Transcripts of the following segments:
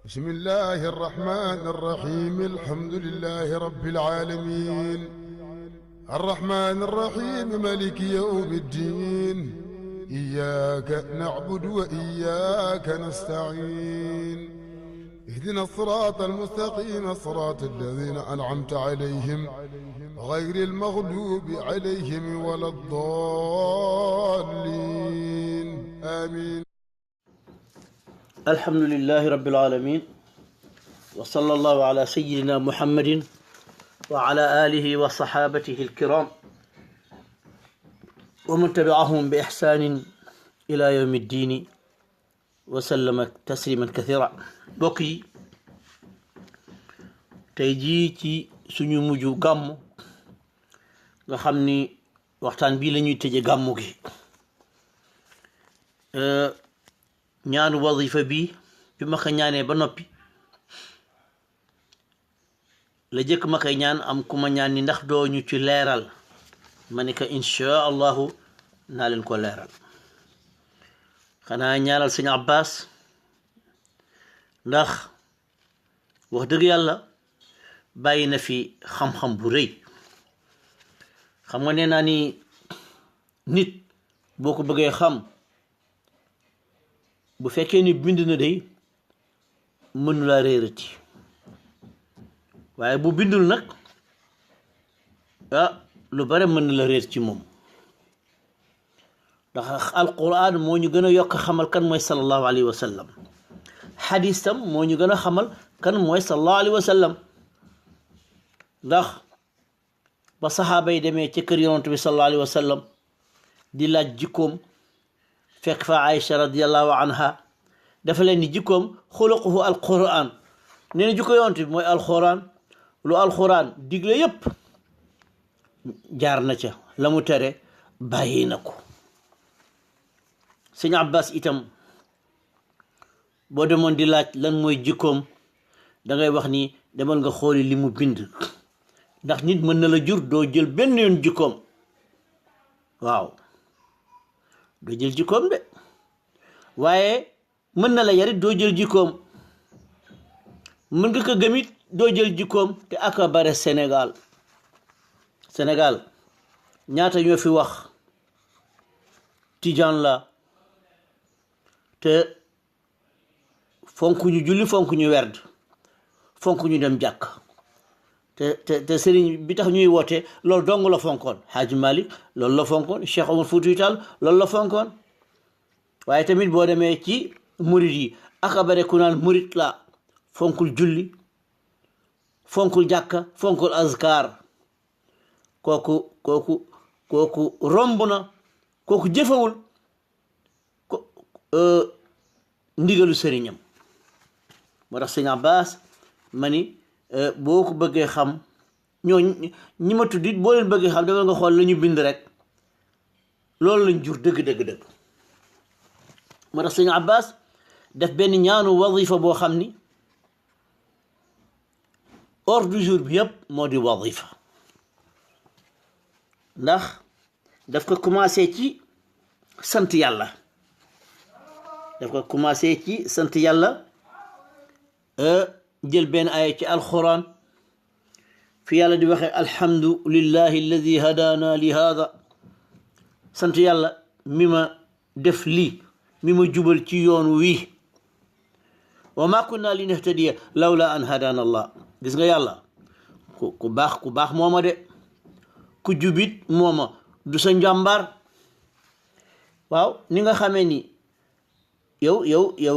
بسم الله الرحمن الرحيم الحمد لله رب العالمين الرحمن الرحيم مالك يوم الدين إياك نعبد وإياك نستعين اهدنا الصراط المستقيم صراط الذين أنعمت عليهم غير المغلوب عليهم ولا الضالين آمين. الحمد لله رب العالمين وصلى الله على سيدنا محمد وعلى آله وصحابته الكرام ومن تبعهم بإحسان إلى يوم الدين وسلم تسليما كثيرا. بقي تيجي سنو مجو غامو nga xamni waxtaan bi lañuy tëje gàmmu gi ñaanu wazifa bi ma ko ñaanee ba noppi la jëkk ma koy ñaan am ku ma ñaan ni ndax doo ñu ci leeral ma ne ko insha allahu naa leen ko leeral. xanaa ñaanal sëñ Abbas ndax wax dëgg yàlla bàyyi na fi xam-xam bu rëy. xam nga nee naa ni nit boo ko bëggee xam bu fekkee ni bind na day mënu laa réerati waaye bu bindul nag lu bare mën na la réer ci moom ndax alquran moo ñu gën a yokk xamal kan mooy sallallahu alayhi wa sallam. xadis tam moo ñu gën a xamal kan mooy sallallahu alayhi wa sallam ndax ba saxaaba yi demee ci kër yonent bi sallallahu alayhi wa sallam di laaj jikkoom fekk fa Aïcha radiyallahu anha dafa leen ni jikkoom xuluquhu alquran nee na jikko yonent bi mooy alquran lu alquran digle yépp jaar na ca la mu tere bàyyi na ko. sëñ Abbas itam boo demoon di laaj lan mooy jikkoom dangay wax ni demal nga xooli li mu bind ndax nit mën na la jur doo jël benn yoon jikkoom. waaw doo jël jikkoom de waaye mën na la yarit doo jël jikkoom mën nga ko gëmit doo jël jikkoom. te aka bare Sénégal ñaata ñoo fi wax tijaan la te fonk ñu julli fonk ñu werd fonk ñu dem jàkk te sëriñ bi tax ñuy woote loolu dong la fonkoon. Hadji Malick loolu la fonkoon, Cheikh Omar Foutiyou Tall loolu la fonkoon. waaye tamit boo demee ci murit yi aka bare ku naan murit la fonkul julli fonkul jàkka fonkul azkar kooku romb na kooku jëfewul ndigalu sëriñam. moo tax sëñ Abbas ma ni boo ko bëggee xam ñoo ñi ma tuddit boo leen bëggee xam dama nga xool la ñu bind rek loolu lañ jur dëgg. moo tax sëñ Abbas def benn ñaanu wazifa boo xam ni ordre du jour bi yëpp moo di wazifa ndax daf ko commencé ci sant yàlla jël benn aaya ci alquran fi yàlla di waxee alhamdulillahi alladi hadana li hada sant yàlla mi ma def lii mi ma jubal ci yoon wi wa ma kunna li nahtadiya lawla an hadana allah. gis nga yàlla ku baax mooma de ku jubit mooma du sa njàmbaar. waaw ni nga xamee ni yow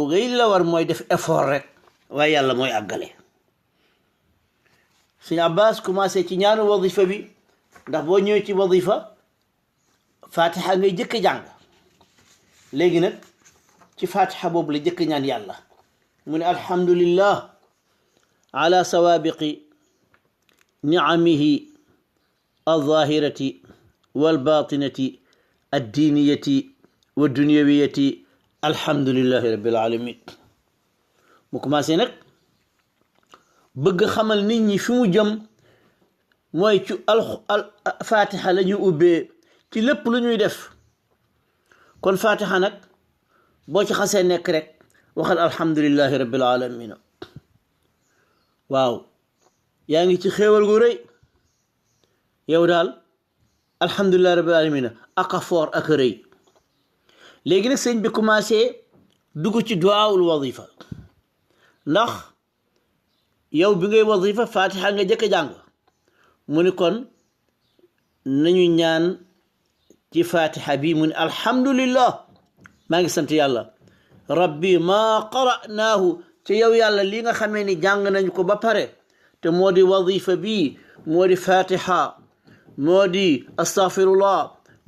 ngay la war mooy def effort rek waaye yàlla mooy àggale. sëñ Abbas commencé ci ñaanu wazifa bi ndax boo ñëwee ci wazifa fatiha ngay jëkk jàng léegi nag ci fatiha boobu la jëkk ñaan yàlla mu ne alhamdulillah ala sawabiqi niamihi alzahirati walbatinati addiniyati wa dunyawiyati alhamdulillahi rabbil alamin. mu commencé nag bëgg xamal nit ñi fi mu jëm mooy ci fatiha la ñu ubbee ci lépp lu ñuy def kon fatiha nag boo ci xasee nekk rek waxal alhamdulillahi rabbil alamin waaw yaa ngi ci xéewal gu rëy yow daal alhamdulilah rabbil alamina aka foor ak rëy léegi nag sëñ bi commencé dugg ci duwaawul wazifa ndax yow bi ngay wazifa fatiha nga jëkk jàng mu ni kon nañu ñaan ci fatiha bi mu ni alhamdulillah maa ngi sant yàlla rabbi maa qara'naahu ci yow yàlla li nga xamee ni jàng nañu ko ba pare te moo di wazifa bi moo di fatiha moo di astaghfirullah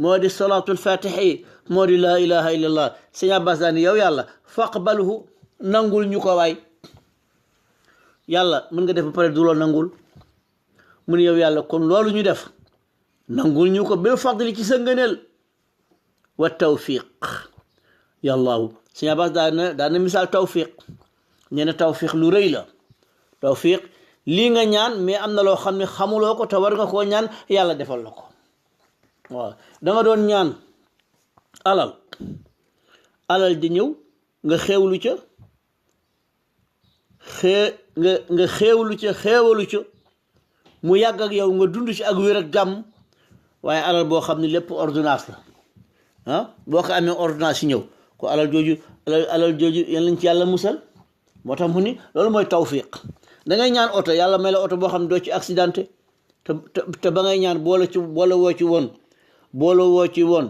moo di salaatul fatihi moo di laa ilaha illallah sëñ Abbas daani yow yàlla faqbalhu nangul ñu ko waay yàlla mën nga def ba pare du loo nangul mu ne yow yàlla kon loolu ñu def nangul ñu ko bil fadli ci sa ngëneel wa tawfiq yàllaahu sëñ Abbas daana misaal tawfiq nee na tawfiq lu rëy la tawfiq lii nga ñaan mais am na loo xam ne xamuloo ko te war nga koo ñaan yàlla defal la ko waaw danga doon ñaan alal di ñëw nga xeewlu ca nga xeewalu ca mu yàgg ak yow nga dund ci ak wér ak jàmm waaye alal boo xam ne lépp ordonnance la boo ko amee ordonnance yi ñëw ko alal jooju yal nañ ci yàlla musal moo tax mu ni loolu mooy tawfiq dangay ñaan oto yàlla may la oto boo xam ne doo ci accidenté te ba ngay ñaan boole woo ci woon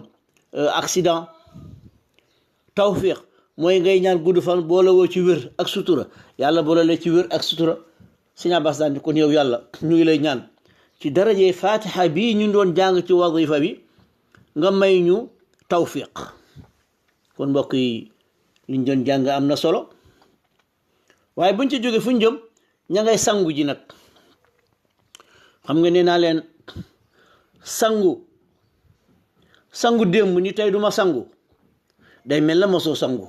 accident tawfiq mooy ngay ñaan gudd fan boole woo ci wér ak sutura yàlla boole la ci wér ak sutura sëñ Abbas daan kon yow yàlla ñu ngi lay ñaan ci darajee fatiha bii ñu doon jàng ci wazifa bi nga may ñu tawfiq kon mbokk yi liñ doon jàng am na solo waaye buñ ci jógee fu ñu jëm ña ngay sangu ji nag xam nga nee naa leen sangu démb ni tey duma sangu day mel na mosoo sangu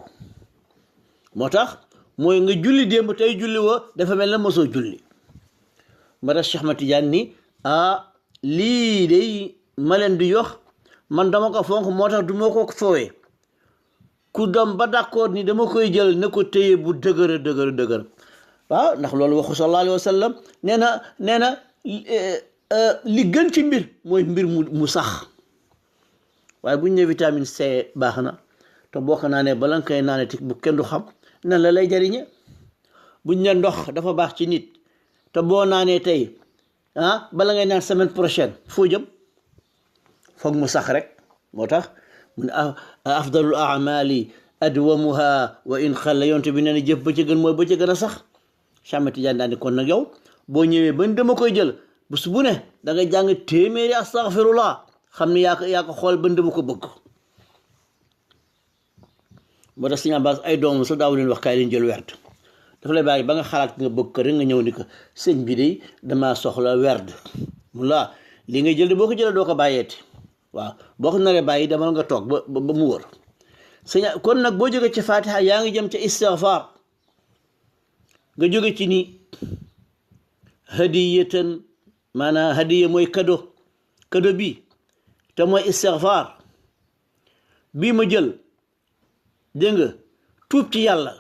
moo tax mooy nga julli démb tey julli woo dafa mel na mosoo julli ma tax Cheikh Ahmad Tidiane ni lii day ma leen di yox man dama ko fonk moo tax du ma ko foowee ku dem ba d'accord ni dama koy jël ne ko téye bu dëgër waaw ndax loolu waxu sallallahu alayhi wa sallam nee na li gën ci mbir mooy mbir mu sax waaye bu ñu ne vitamine C baax na te boo ko naanee bala nga koy naanee bu kenn du xam nan la lay jariñe bu ñu ne ndox dafa baax ci nit te boo naanee tey bala ngay naan semaine prochaine foo jëm foog mu sax rek moo tax mu ne afdalul amali adwamuha wa in xalla yonte bi nee na jëf ba ca gën mooy ba ca gën a sax Cheikh Ahmad Tidiane daal di kon nag yow boo ñëwee ba dama koy jël bés bu ne da ngay jàng téeméeri astaghfirullah xam ne yaa ko xool ba dama ko bëgg moo tax sëñ Abbas ay doomam sax daaw leen wax kaay leen jël werd dafa lay bàyyi ba nga xalaat nga bëgg ko rek nga ñëw ni ko sëñ bi de damaa soxla werd mu la li ngay jël de boo ko jëlee doo ko bàyyeeti waaw boo ko naree bàyyi demal nga toog ba mu wër sëñ kon nag boo jógee ci fatiha yaa ngi jëm ca istighfar nga jóge ci ni hadiyatan maanaam hadiya mooy cadeau bi te mooy istighfar bii ma jël dégg nga tuub ci yàlla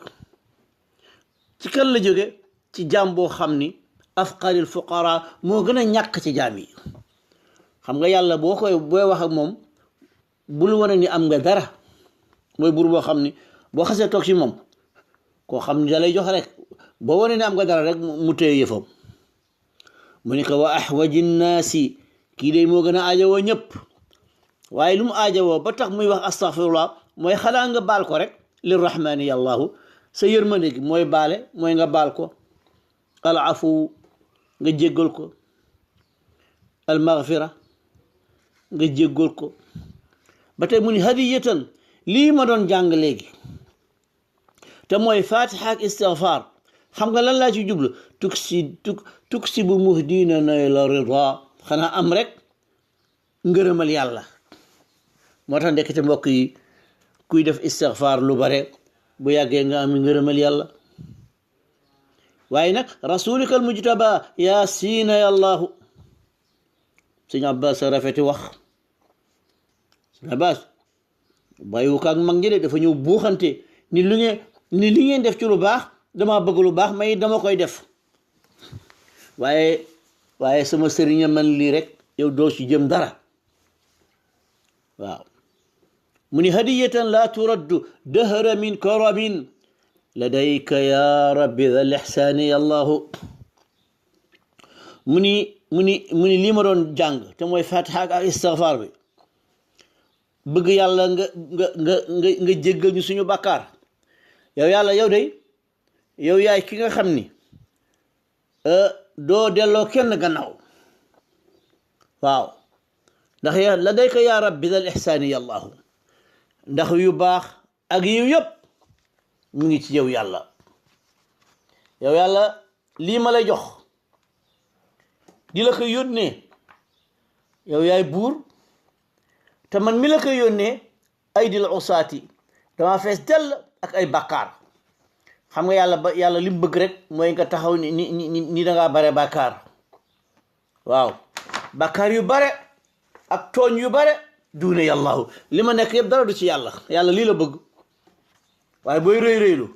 ci kan la jóge ci jaam boo xam ni afqaril fuqara moo gën a ñàkk ci jaam yi xam nga yàlla booy wax ak moom bul wane ni am nga dara mooy buur boo xam ni boo xasee toog ci moom koo xam ni da lay jox rek boo wane ni am nga dara rek mu téye yëfam mu ni ko wa ahwaji nnaasi kii day moo gën a aajowoo ñëpp waaye lu mu aajowoo ba tax muy wax astaghfirullah mooy xanaa nga baal ko rek lirrahmani yàllaahu sa yërmande gi mooy baale mooy nga baal ko al afu nga jéggal ko al maghfira nga jéggal ko ba tey mu ni hadiyatan lii ma doon jàng léegi te mooy fatiha ak istighfar xam nga lan laa ci jublu tuksi bu muhdina nay la rida xanaa am rek ngërëmal yàlla moo tax ndekete mbokk yi kuy def istighfar lu bare bu yàggee nga am ngërëmal yàlla waaye nag rasulika al mujtaba yaa siina yàllaahu sëñ Abbas rafeti wax sëñ Abbas bàyyiwu ko ak mag ñi de dafa ñëw buuxante ni li ngeen def ci lu baax dama bëgg lu baax may dama koy def waaye sama sëriñ man lii rek yow doo ci jëm dara waaw mu ni hadiyatan la turaddu dahra min karamin ladayka ya rabbi dhal ihsani allahu mu ni lii ma doon jàng te mooy fatiha ak istighfar bi bëgg yàlla nga jéggal ñu suñu bàkkaar yow yàlla yow de yow yaay ki nga xam ni doo delloo kenn gannaaw waaw ndax ladayka ya rabbi dhal ihsani allahu ndax yu baax ak yu yëpp mu ngi ci yow yàlla lii ma lay jox di la ko yónnee yow yaay buur te man mi la ko yónnee ay dil usaati dama fees dell ak ay bàkkaar xam nga yàlla li mu bëgg rek mooy nga taxaw ni dangaa bare bàkkaar waaw bàkkaar yu bare ak tooñ yu bare duune yàllaahu li ma nekk yëpp dara du ci yàlla lii la bëgg waaye booy rëylu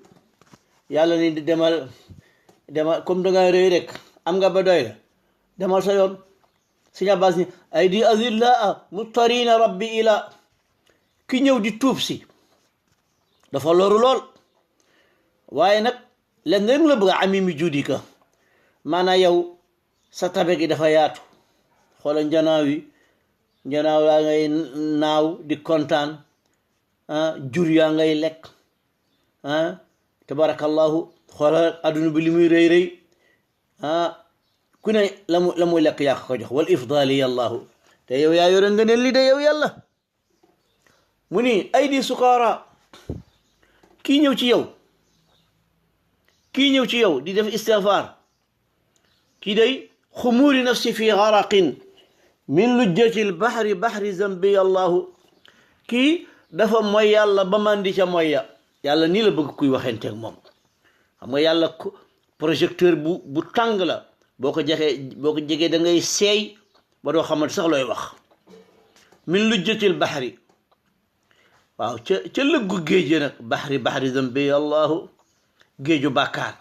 yàlla ni demal comme dangaa rëy rek am nga ba doy la demal sa yoon Sëñ Abbas ni ay di azillaa muttarina rabbi ila ki ñëw di tuub si dafa loru lool waaye nag len rek la bëgg a amimi juudika maanaam yow sa tabe gi dafa yaatu xoola njanaaw laa ngay naaw di kontaan jur yaa ngay lekk tabarakallahu xoola adduna bi li muy rëy ku ne la muy lekk yaa ko jox wal ifdali yallahu te yow yaa yore nga ne li de yow yàlla mu ni ay di sukaara kii ñëw ci yow di def istighfar kii day xumuuri nafsi fi garaqin min lujjati lbahri bahri zambi allahu kii dafa mooy yàlla ba mandi ca mooy yàlla nii la bëgg kuy waxenteeg moom xam nga yàlla projecteur bu tàng la boo ko jegee da ngay seey ba doo xamante sax looy wax min lujjatil bahri waaw ca lëggu géej nag bahri zambi allahu géeju bàkkaar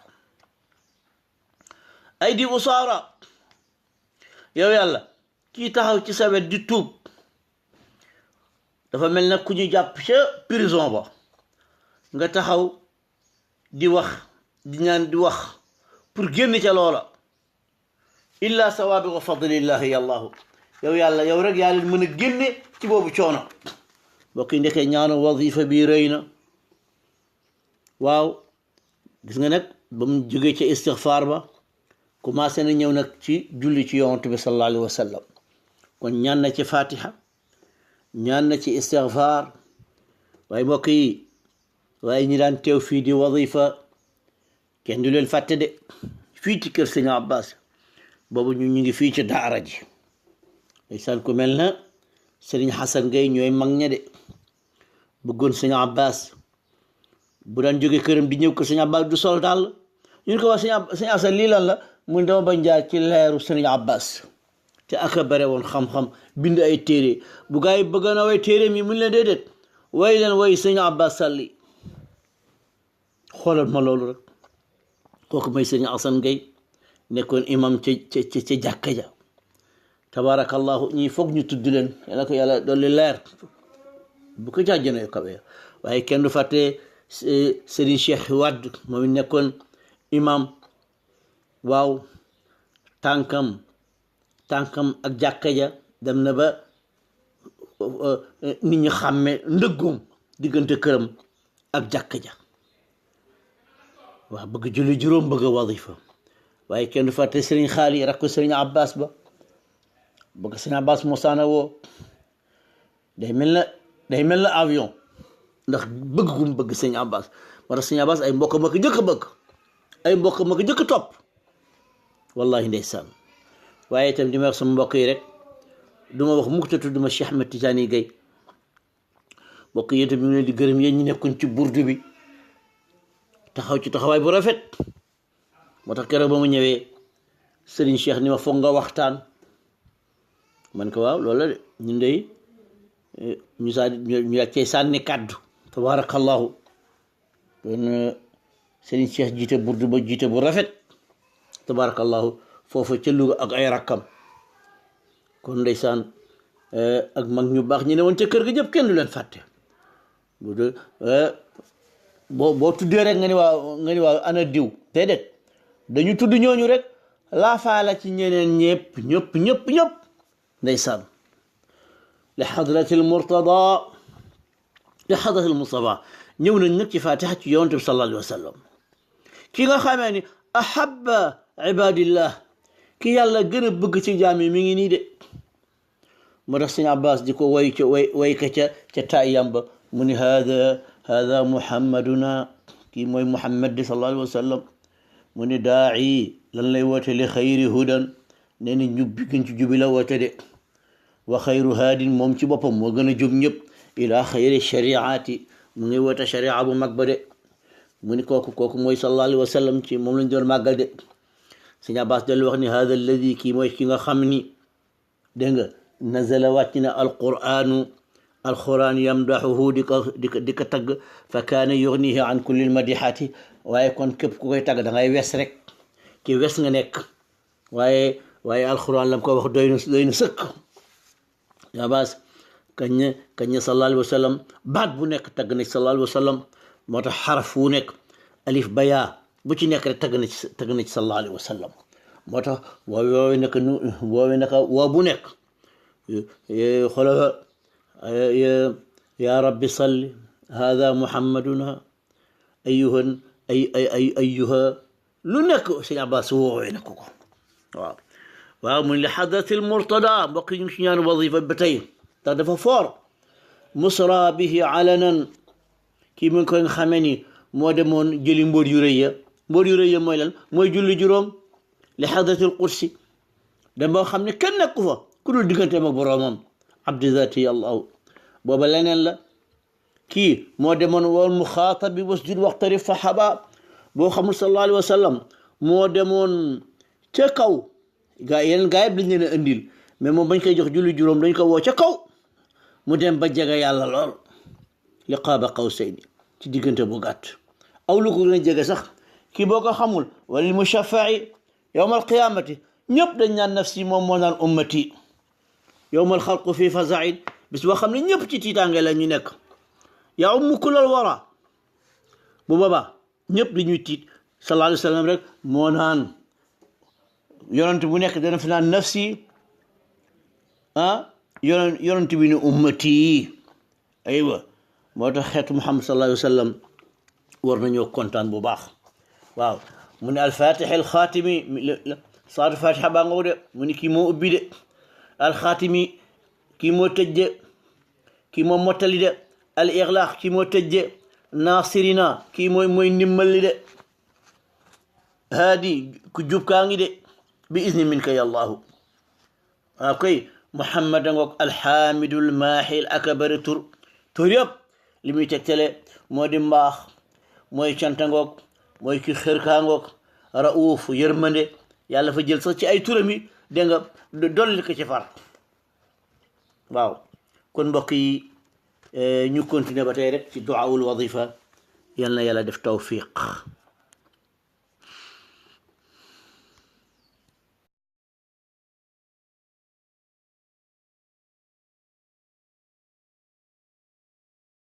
ay di usaara yow yàlla kii taxaw ci sa wet di tuub dafa mel nag ku ñu jàpp ca prison ba nga taxaw di wax di ñaan di wax pour génn ca loola illa sawaabi wa fadlillahi yallahu yow yàlla yow rek yaa leen mën a génne ci boobu coono bokk yi ndekee ñaanu wazifa bi rëy na waaw gis nga nag ba mu jógee ca istighfar ba commencé na ñëw nag ci julli ci yonent bi sallallahu alayhi wa sallam kon ñaan na ci fatiha ñaan na ci istighfar waaye mbokk yi waaye ñi daan teew fii di wazifa kenn du leen fàtte de fii ci kër Sëñ Abbas boobu ñu ngi fii ci daara ji ndeysaan ku mel na Sëriñ Xasan Gay ñooy mag ña de bëggoon Sëñ Abbas bu daan jóge këram di ñëw kër Sëñ Abbas du sol daal ñu ko wax Sëñ Asan lii lan la mu dama bañ jaar ci leeru Sëriñ Abbas te aka bare woon xam-xam bind ay téere bu gaa yi bëgg na way téere mi mun leen déedéet way leen way Sëñ Abbas Sàlli xoolal ma loolu rek kooku may Sëriñ Asan Gay nekkoon imam ca jàkka ja tabarakallahu ñi foog ñu tudd leen yàlla ko yàlla dolli leer bu ko jàjjana kawe waaye kenn du fàtte Serigne Cheikh Wade moom nekkoon imam waaw tànkam ak jàkka ja dem na ba nit ñi xàmme ndëggoom diggante këram ak jàkka ja waaw bëgg julli juróom bëgg wazifa waaye kenn du fàtte Serigne Xaali rakku Serigne Abbas ba bëgg Serigne Abbas mosaana woo day mel na avion ndax bëgg gum bëgg Serigne Abbas moo tax Serigne Abbas ay mbokk ma ko jëkk bëgg ay mbokk ma ko jëkk topp wallahi ndeysaan waaye itam di ma wax sama mbokk yi rek du ma wax mukk te tudd ma Cheikh Ahmed Tidiane Gaye mbokk yi itam ñu ngi leen di gërëm yéen ñi nekkoon ci burdu bi taxaw ci taxawaay bu rafet moo tax keroog ba mu ñëwee Serigne Cheikh ni ma foog nga waxtaan man ko waaw loolu la de ñun de ñu cay sànni kàddu tabarakallahu doon Serigne Cheikh jiite burdu ba jiite bu rafet tabarakallahu foofa ca Louga ak ay rakkam kon ndeysaan ak mag ñu baax ñu ne woon ca kër ga ñëpp kenn du leen fàtte bu dee boo tuddee rek nga ni waaw ana diw déedéet dañu tudd ñooñu rek laafaala ci ñeneen ñëpp ndeysaan li hadratil Murtada li hadratil Mustafa ñëw nañ nag ci fatiha ci yonent bi sallallahu alayhi wa sallam ki nga xamee ni ahabba ibadillah ki yàlla gën a bëgg ci jaam yi mi ngi nii de moo tax sëñ Abbas di ko way ka ca taayam ba mu ni hada muhammaduna kii mooy muhammad di sallallahu alayhi wa sallam mu ni daa'i lan lay woote li xayri hudan nee na njubbi gën ci jubi la woote de wa xayru haadin moom ci boppam moo gën a jub ñëpp ila xayri shariati mu ngi woote sharia bu mag ba de mu ni kooku mooy sallallahu alayhi wa sallam ci moom lañ doon màggal de sëñ Abbas dellu wax ni hada alladi kii mooy ki nga xam ni dégg nga nazala wàcc na alquran yamdaxuhu di ko tagg fa kaana yugnihi an kulli lmadixaati waaye kon képp ku koy tagg da ngay wes rek ci wes nga nekk waaye alquran lam ko wax doy na sëkk Abbas kañ na sallallahu alayhi wa sallam baat bu nekk tagg na ci sallallahu alayhi wa sallam moo tax xaraf wu nekk alif ba yaa bu ci nekk rek tagg na ci sallallahu alayhi wa sallam moo tax woowe naka woo bu nekk xoolal ya rabbi salli hada muhammaduna ayyuha lu nekk sëñ Abbas woowee na ko waaw mun li hadratil Murtada mbokk ñu ngi ci ñaan wadifa ba tey ndax dafa foor musra bihi alanan kii mu ngi koy nga xamee ni moo demoon jëli mbóot yu rëy ya mooy lan mooy julli juróom li hadratil qudsi dem boo xam ne kenn nekku fa ku dul digganteem ak boroomam abdi zati allahu booba leneen la kii moo demoon woon muxaatabi wasjud waqtarib fa xaba boo xamul sallallahu alayhi wa sallam moo demoon ca kaw yeneen gaa yëpp dañ leen a indil mais moom bañ koy jox julli juróom dañ ko woo ca kaw mu dem ba jege yàlla lool li qaaba qawsayni ci diggante bu gàtt aw lu ko gën a jege sax kii boo ko xamul walil mushaffa'i yawma alqiyamati ñëpp dañ naan nafsi moom moo naan ummati yawma alxalqu fi fazain bis boo xam ne ñëpp ci tiitaange la ñu nekk yaa ummu kullal wara bu boobaa ñëpp dañuy tiit sallallahu alayhi wa sallam rek moo naan yonent bu nekk dana fi naan nafsi yonent bi ne ummati aywa moo tax xeetu Muhammad sallallahu alayhi wa sallam war nañoo kontaan bu baax waaw mu ne alfatixi alxaatimi saatu fatixa baa nga de mu ne kii moo ubbi de alxaatimi kii moo tëj de kii moo mottali de al ixlaax kii moo tëj de nasirina kii mooy ndimbali de haadi ku jub kaa ngi de bi izni min ka yallahu waaw koy Muhammad a ngoog alxaamidul maaxil akabari tur yëpp li muy tegtale moo di mbaax mooy canta ngoog mooy ki xër kaa ngoog rauf yërmande yàlla fa jël sax ci ay turam yi dégg nga dolli ko ci far waaw kon mbokk yi ñu continuer ba tey rek ci duaawul wadifa yal na yàlla def tawfiq